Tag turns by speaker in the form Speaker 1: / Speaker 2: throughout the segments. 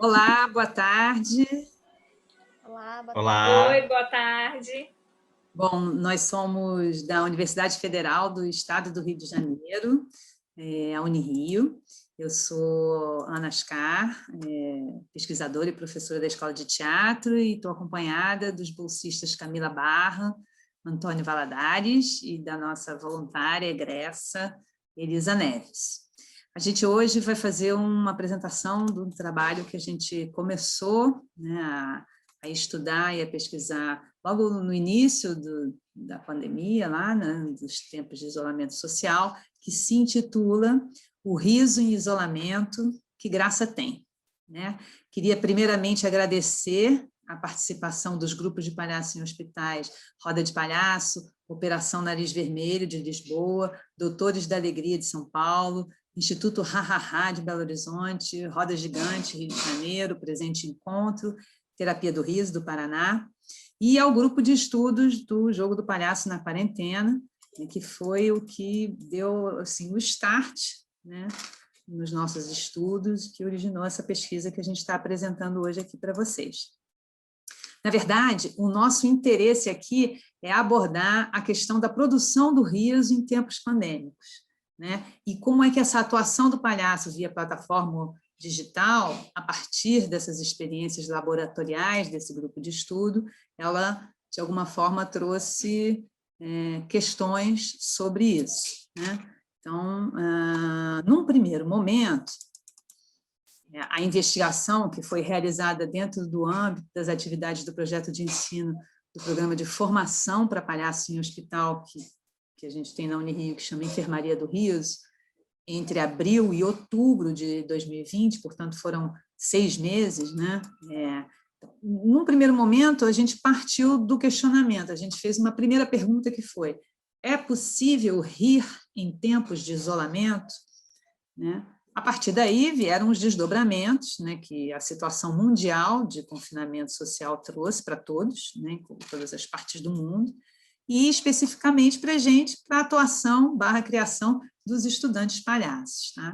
Speaker 1: Olá, boa tarde.
Speaker 2: Olá, boa
Speaker 3: Olá.
Speaker 2: tarde.
Speaker 3: Oi, boa tarde.
Speaker 1: Bom, nós somos da Universidade Federal do Estado do Rio de Janeiro, a Unirio. Eu sou Ana Ascar, pesquisadora e professora da Escola de Teatro, e estou acompanhada dos bolsistas Camila Barra, Antônio Valadares e da nossa voluntária egressa, Elisa Neves. A gente hoje vai fazer uma apresentação do trabalho que a gente começou, né, a estudar e a pesquisar logo no início da pandemia, lá, né, dos tempos de isolamento social, que se intitula O Riso em Isolamento, que Graça Tem. Né? Queria primeiramente agradecer a participação dos grupos de palhaço em hospitais, Roda de Palhaço, Operação Nariz Vermelho de Lisboa, Doutores da Alegria de São Paulo, Instituto Ha de Belo Horizonte, Roda Gigante Rio de Janeiro, Presente Encontro, Terapia do Riso do Paraná, e ao grupo de estudos do Jogo do Palhaço na Quarentena, que foi o que deu assim, o start, né, nos nossos estudos, que originou essa pesquisa que a gente está apresentando hoje aqui para vocês. Na verdade, o nosso interesse aqui é abordar a questão da produção do riso em tempos pandêmicos, né? E como é que essa atuação do palhaço via plataforma digital, a partir dessas experiências laboratoriais desse grupo de estudo, ela, de alguma forma, trouxe questões sobre isso, né? Então, num primeiro momento, a investigação que foi realizada dentro do âmbito das atividades do projeto de ensino do programa de formação para palhaço em hospital, que a gente tem na Unirio, que chama Enfermaria do Riso, entre abril e outubro de 2020, portanto, foram 6 meses, né? Num primeiro momento, a gente partiu do questionamento, a gente fez uma primeira pergunta que foi: é possível rir em tempos de isolamento? Né? A partir daí vieram os desdobramentos, né, que a situação mundial de confinamento social trouxe para todos, né, em todas as partes do mundo, e especificamente para a gente, para a atuação / criação dos estudantes palhaços. Tá?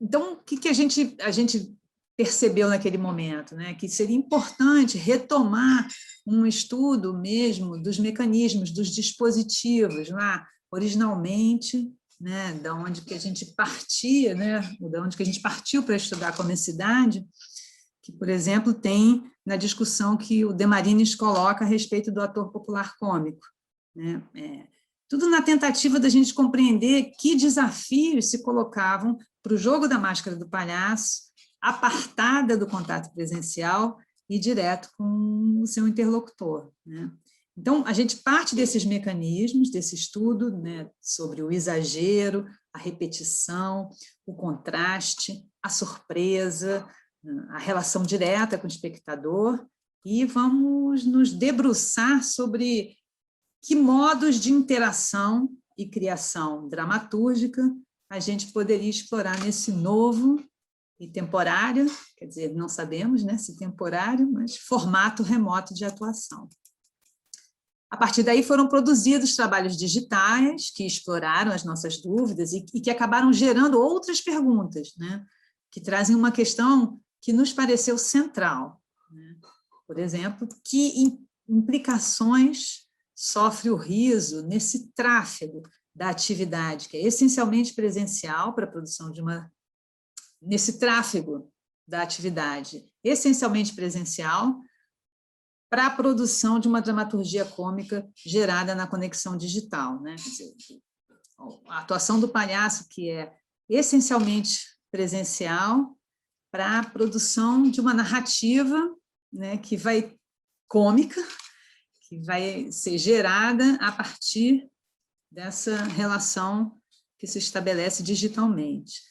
Speaker 1: Então, o que a gente percebeu naquele momento? Né? Que seria importante retomar um estudo mesmo dos mecanismos, dos dispositivos, lá, originalmente, né, da onde que a gente partia, né, da onde que a gente partiu para estudar a comicidade, que, por exemplo, tem na discussão que o Demarines coloca a respeito do ator popular cômico. Né? Tudo na tentativa da gente compreender que desafios se colocavam para o jogo da máscara do palhaço, apartada do contato presencial e direto com o seu interlocutor. Né? Então, a gente parte desses mecanismos, desse estudo, né, sobre o exagero, a repetição, o contraste, a surpresa, a relação direta com o espectador, e vamos nos debruçar sobre que modos de interação e criação dramatúrgica a gente poderia explorar nesse novo e temporário, quer dizer, não sabemos, né, se temporário, mas formato remoto de atuação. A partir daí foram produzidos trabalhos digitais que exploraram as nossas dúvidas e que acabaram gerando outras perguntas, né, que trazem uma questão que nos pareceu central. Né? Por exemplo, que implicações sofre o riso nesse tráfego da atividade, que é essencialmente presencial para a produção de uma... nesse tráfego da atividade essencialmente presencial para a produção de uma dramaturgia cômica gerada na conexão digital. Né? Quer dizer, a atuação do palhaço, que é essencialmente presencial, para a produção de uma narrativa, né, que vai cômica, que vai ser gerada a partir dessa relação que se estabelece digitalmente.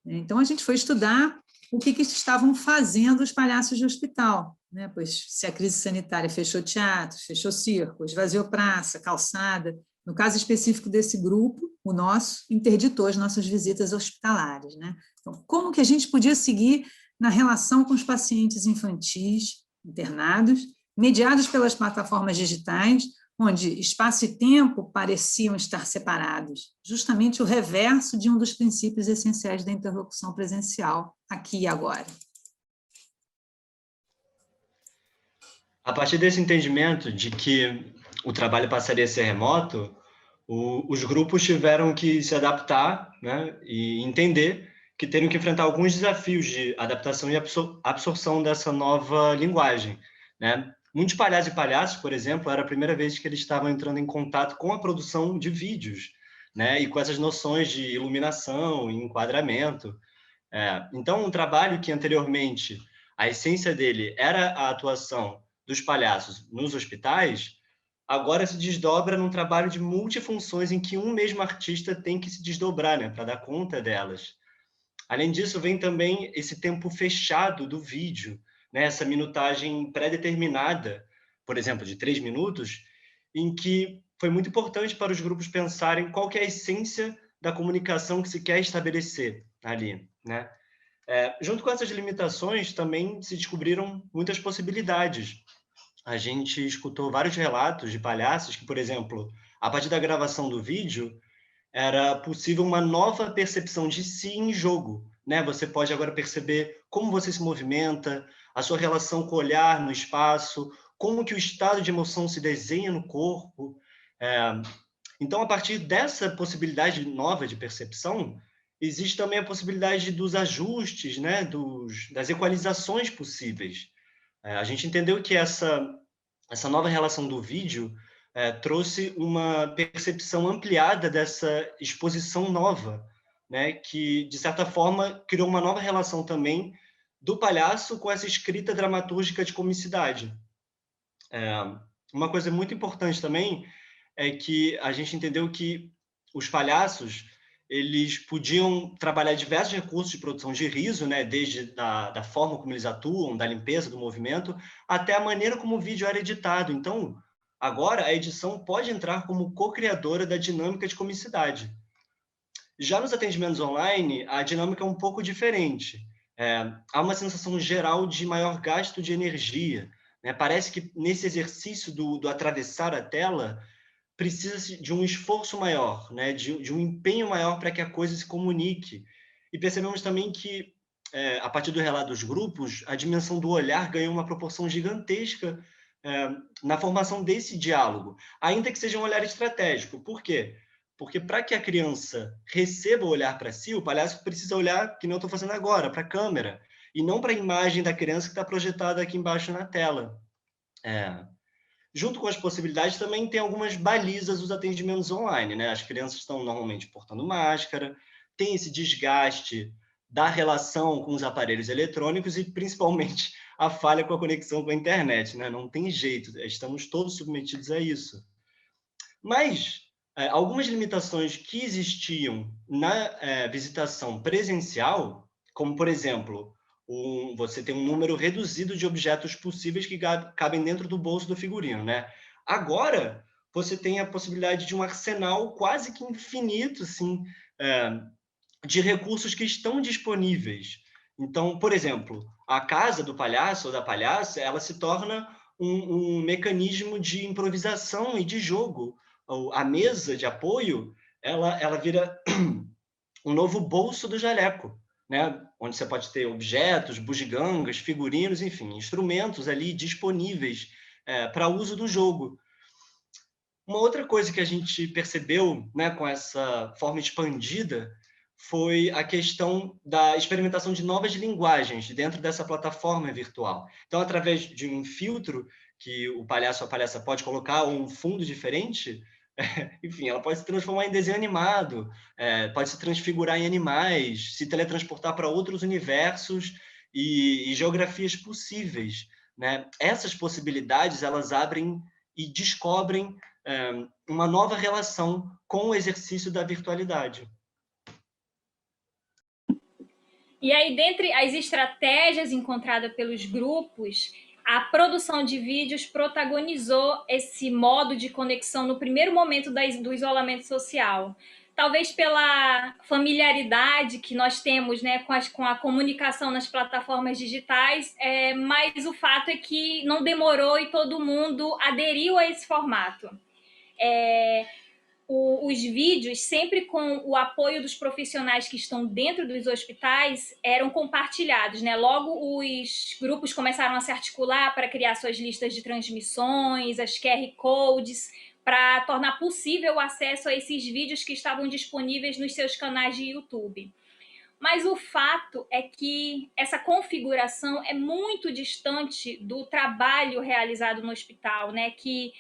Speaker 1: Então, a gente foi estudar o que estavam fazendo os palhaços de hospital, né? Pois se a crise sanitária fechou teatros, fechou circos, esvaziou praça, calçada, no caso específico desse grupo, o nosso, interditou as nossas visitas hospitalares. Né? Então, como que a gente podia seguir na relação com os pacientes infantis internados, mediados pelas plataformas digitais, onde espaço e tempo pareciam estar separados, justamente o reverso de um dos princípios essenciais da interlocução presencial, aqui e agora.
Speaker 3: A partir desse entendimento de que o trabalho passaria a ser remoto, os grupos tiveram que se adaptar, né, e entender que teriam que enfrentar alguns desafios de adaptação e absorção dessa nova linguagem, né? Muitos palhaços e palhaços, por exemplo, era a primeira vez que eles estavam entrando em contato com a produção de vídeos, né, e com essas noções de iluminação e enquadramento. Então, um trabalho que anteriormente a essência dele era a atuação dos palhaços nos hospitais, agora se desdobra num trabalho de multifunções em que um mesmo artista tem que se desdobrar, né, para dar conta delas. Além disso, vem também esse tempo fechado do vídeo, né, essa minutagem pré-determinada, por exemplo, de 3 minutos, em que foi muito importante para os grupos pensarem qual que é a essência da comunicação que se quer estabelecer ali, né? Junto com essas limitações, também se descobriram muitas possibilidades. A gente escutou vários relatos de palhaços que, por exemplo, a partir da gravação do vídeo, era possível uma nova percepção de si em jogo, né? Você pode agora perceber como você se movimenta, a sua relação com o olhar no espaço, como que o estado de emoção se desenha no corpo. Então, a partir dessa possibilidade nova de percepção, existe também a possibilidade dos ajustes, né? Das equalizações possíveis. A gente entendeu que essa nova relação do vídeo trouxe uma percepção ampliada dessa exposição nova, né, que, de certa forma, criou uma nova relação também do palhaço com essa escrita dramatúrgica de comicidade. Uma coisa muito importante também é que a gente entendeu que os palhaços eles podiam trabalhar diversos recursos de produção de riso, né, desde da forma como eles atuam, da limpeza do movimento, até a maneira como o vídeo era editado. Então, agora, a edição pode entrar como co-criadora da dinâmica de comicidade. Já nos atendimentos online, a dinâmica é um pouco diferente. Há uma sensação geral de maior gasto de energia, né? Parece que nesse exercício do atravessar a tela, precisa de um esforço maior, né? de um empenho maior para que a coisa se comunique. E percebemos também que, a partir do relato dos grupos, a dimensão do olhar ganhou uma proporção gigantesca na formação desse diálogo, ainda que seja um olhar estratégico. Por quê? Porque para que a criança receba o olhar para si, o palhaço precisa olhar, que não estou fazendo agora, para a câmera, e não para a imagem da criança que está projetada aqui embaixo na tela. Junto com as possibilidades, também tem algumas balizas dos atendimentos online, né? As crianças estão normalmente portando máscara, tem esse desgaste da relação com os aparelhos eletrônicos e, principalmente, a falha com a conexão com a internet, né? Não tem jeito, estamos todos submetidos a isso. Mas algumas limitações que existiam na visitação presencial, como, por exemplo, você tem um número reduzido de objetos possíveis que cabem dentro do bolso do figurino, né? Agora, você tem a possibilidade de um arsenal quase que infinito, assim, de recursos que estão disponíveis. Então, por exemplo, a casa do palhaço ou da palhaça, ela se torna um mecanismo de improvisação e de jogo. A mesa de apoio, ela vira um novo bolso do jaleco, né? Onde você pode ter objetos, bugigangas, figurinos, enfim, instrumentos ali disponíveis para uso do jogo. Uma outra coisa que a gente percebeu, né, com essa forma expandida foi a questão da experimentação de novas linguagens dentro dessa plataforma virtual. Então, através de um filtro que o palhaço ou a palhaça pode colocar, ou um fundo diferente, enfim, ela pode se transformar em desenho animado, pode se transfigurar em animais, se teletransportar para outros universos e geografias possíveis, né? Essas possibilidades, elas abrem e descobrem uma nova relação com o exercício da virtualidade.
Speaker 2: E aí, dentre as estratégias encontradas pelos grupos, a produção de vídeos protagonizou esse modo de conexão no primeiro momento do isolamento social. Talvez pela familiaridade que nós temos, né, com a comunicação nas plataformas digitais, mas o fato é que não demorou e todo mundo aderiu a esse formato. Os vídeos, sempre com o apoio dos profissionais que estão dentro dos hospitais, eram compartilhados, né? Logo, os grupos começaram a se articular para criar suas listas de transmissões, as QR Codes, para tornar possível o acesso a esses vídeos que estavam disponíveis nos seus canais de YouTube. Mas o fato é que essa configuração é muito distante do trabalho realizado no hospital, né? Que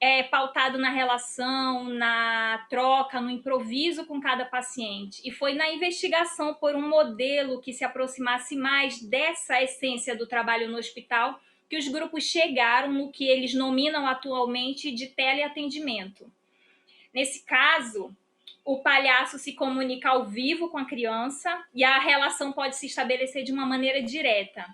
Speaker 2: é pautado na relação, na troca, no improviso com cada paciente. E foi na investigação por um modelo que se aproximasse mais dessa essência do trabalho no hospital que os grupos chegaram no que eles nominam atualmente de teleatendimento. Nesse caso, o palhaço se comunica ao vivo com a criança e a relação pode se estabelecer de uma maneira direta.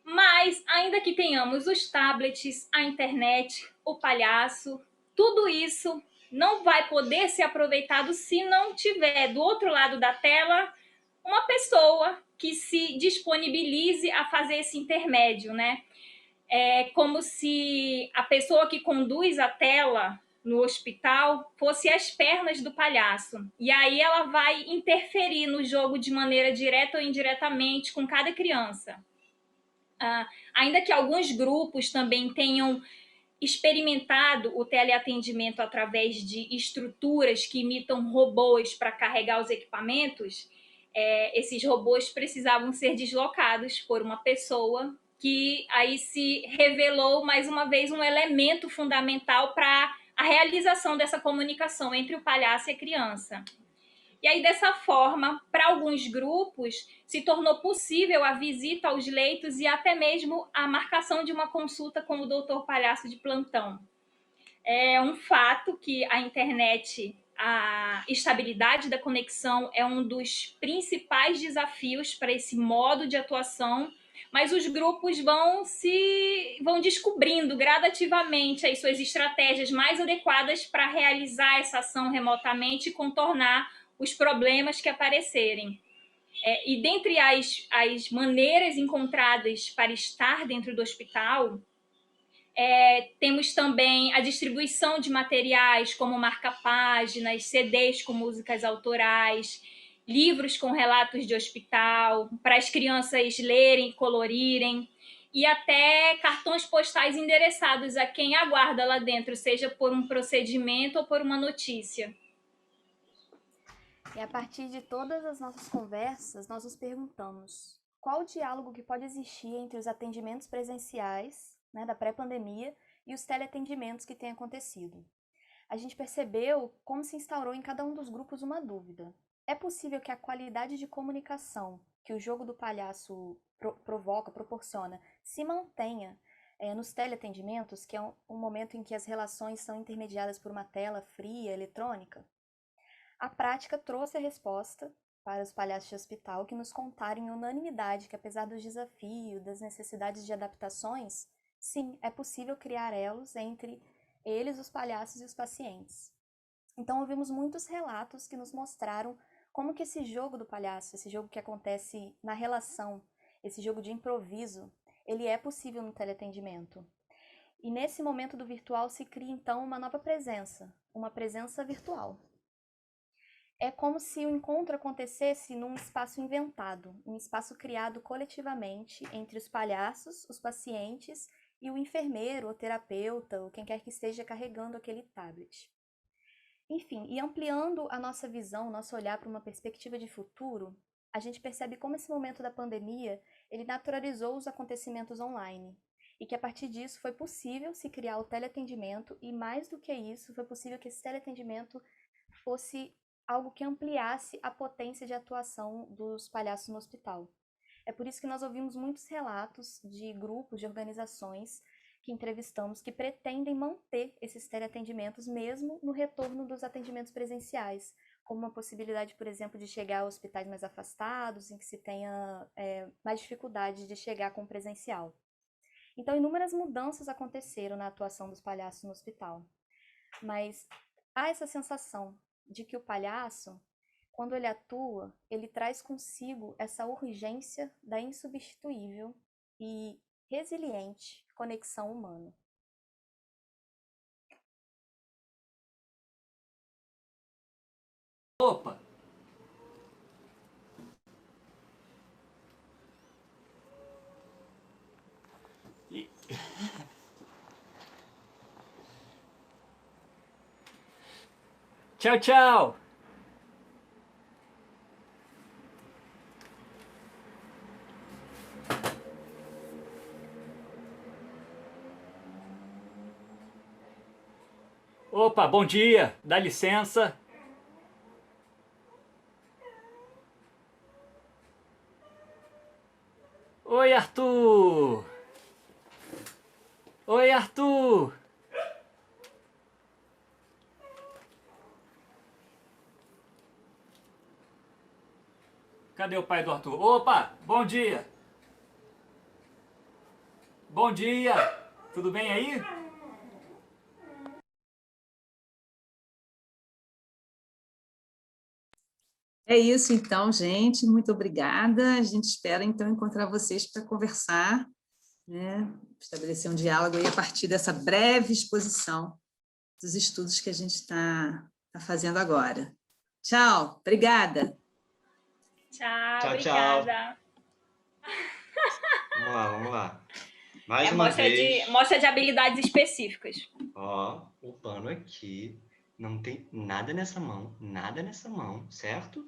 Speaker 2: Mas, ainda que tenhamos os tablets, a internet, o palhaço, tudo isso não vai poder ser aproveitado se não tiver do outro lado da tela uma pessoa que se disponibilize a fazer esse intermédio, né? É como se a pessoa que conduz a tela no hospital fosse as pernas do palhaço. E aí ela vai interferir no jogo de maneira direta ou indiretamente com cada criança. Ainda que alguns grupos também tenham experimentado o teleatendimento através de estruturas que imitam robôs para carregar os equipamentos, esses robôs precisavam ser deslocados por uma pessoa que aí se revelou, mais uma vez, um elemento fundamental para a realização dessa comunicação entre o palhaço e a criança. E aí, dessa forma, para alguns grupos, se tornou possível a visita aos leitos e até mesmo a marcação de uma consulta com o doutor palhaço de plantão. É um fato que a internet, a estabilidade da conexão é um dos principais desafios para esse modo de atuação, mas os grupos vão descobrindo gradativamente as suas estratégias mais adequadas para realizar essa ação remotamente e contornar os problemas que aparecerem. E dentre as maneiras encontradas para estar dentro do hospital, temos também a distribuição de materiais como marca-páginas, CDs com músicas autorais, livros com relatos de hospital, para as crianças lerem, colorirem, e até cartões postais endereçados a quem aguarda lá dentro, seja por um procedimento ou por uma notícia.
Speaker 4: E a partir de todas as nossas conversas, nós nos perguntamos qual o diálogo que pode existir entre os atendimentos presenciais, né, da pré-pandemia, e os teleatendimentos que têm acontecido. A gente percebeu como se instaurou em cada um dos grupos uma dúvida. É possível que a qualidade de comunicação que o jogo do palhaço proporciona, se mantenha nos teleatendimentos, que é um momento em que as relações são intermediadas por uma tela fria, eletrônica? A prática trouxe a resposta para os palhaços de hospital, que nos contaram em unanimidade que, apesar dos desafios, das necessidades de adaptações, sim, é possível criar elos entre eles, os palhaços e os pacientes. Então, ouvimos muitos relatos que nos mostraram como que esse jogo do palhaço, esse jogo que acontece na relação, esse jogo de improviso, ele é possível no teleatendimento. E nesse momento do virtual se cria, então, uma nova presença, uma presença virtual. É como se o encontro acontecesse num espaço inventado, um espaço criado coletivamente entre os palhaços, os pacientes e o enfermeiro, o terapeuta, ou quem quer que esteja carregando aquele tablet. Enfim, e ampliando a nossa visão, nosso olhar para uma perspectiva de futuro, a gente percebe como esse momento da pandemia, ele naturalizou os acontecimentos online. E que a partir disso foi possível se criar o teleatendimento e, mais do que isso, foi possível que esse teleatendimento fosse algo que ampliasse a potência de atuação dos palhaços no hospital. É por isso que nós ouvimos muitos relatos de grupos, de organizações que entrevistamos que pretendem manter esses teleatendimentos mesmo no retorno dos atendimentos presenciais, como uma possibilidade, por exemplo, de chegar a hospitais mais afastados, em que se tenha mais dificuldade de chegar com o presencial. Então, inúmeras mudanças aconteceram na atuação dos palhaços no hospital. Mas há essa sensação de que o palhaço, quando ele atua, ele traz consigo essa urgência da insubstituível e resiliente conexão humana.
Speaker 5: Opa! Tchau, tchau! Opa, bom dia, dá licença. Oi, Arthur! Oi, Arthur! Cadê o pai do Arthur? Opa, bom dia! Bom dia! Tudo bem aí?
Speaker 1: É isso, então, gente. Muito obrigada. A gente espera, então, encontrar vocês para conversar, né? Estabelecer um diálogo aí a partir dessa breve exposição dos estudos que a gente está fazendo agora. Tchau, obrigada.
Speaker 2: Tchau,
Speaker 3: Tchau.
Speaker 2: obrigada.
Speaker 3: Vamos lá. Mais uma vez.
Speaker 2: Mostra de habilidades específicas.
Speaker 3: Ó, o pano aqui. Não tem nada nessa mão, certo?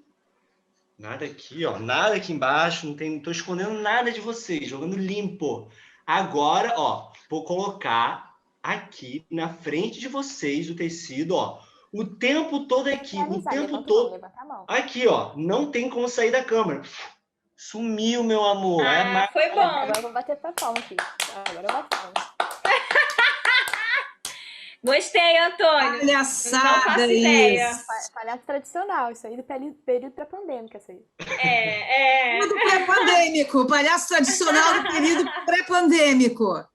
Speaker 3: Nada aqui, ó. Nada aqui embaixo. Não tô escondendo nada de vocês. Jogando limpo. Agora, ó, vou colocar aqui na frente de vocês o tecido, ó. O tempo todo aqui. O tempo todo. Aqui, ó. Não tem como sair da câmera. Sumiu, meu amor.
Speaker 2: Foi bom.
Speaker 4: Agora eu vou bater tua palma aqui. Agora eu bato palma.
Speaker 2: Gostei, Antônio.
Speaker 1: Palhaçada,
Speaker 2: não faço ideia.
Speaker 4: Palhaço tradicional, isso aí do período pré-pandêmico, isso aí.
Speaker 1: Tudo pré-pandêmico, palhaço tradicional do período pré-pandêmico.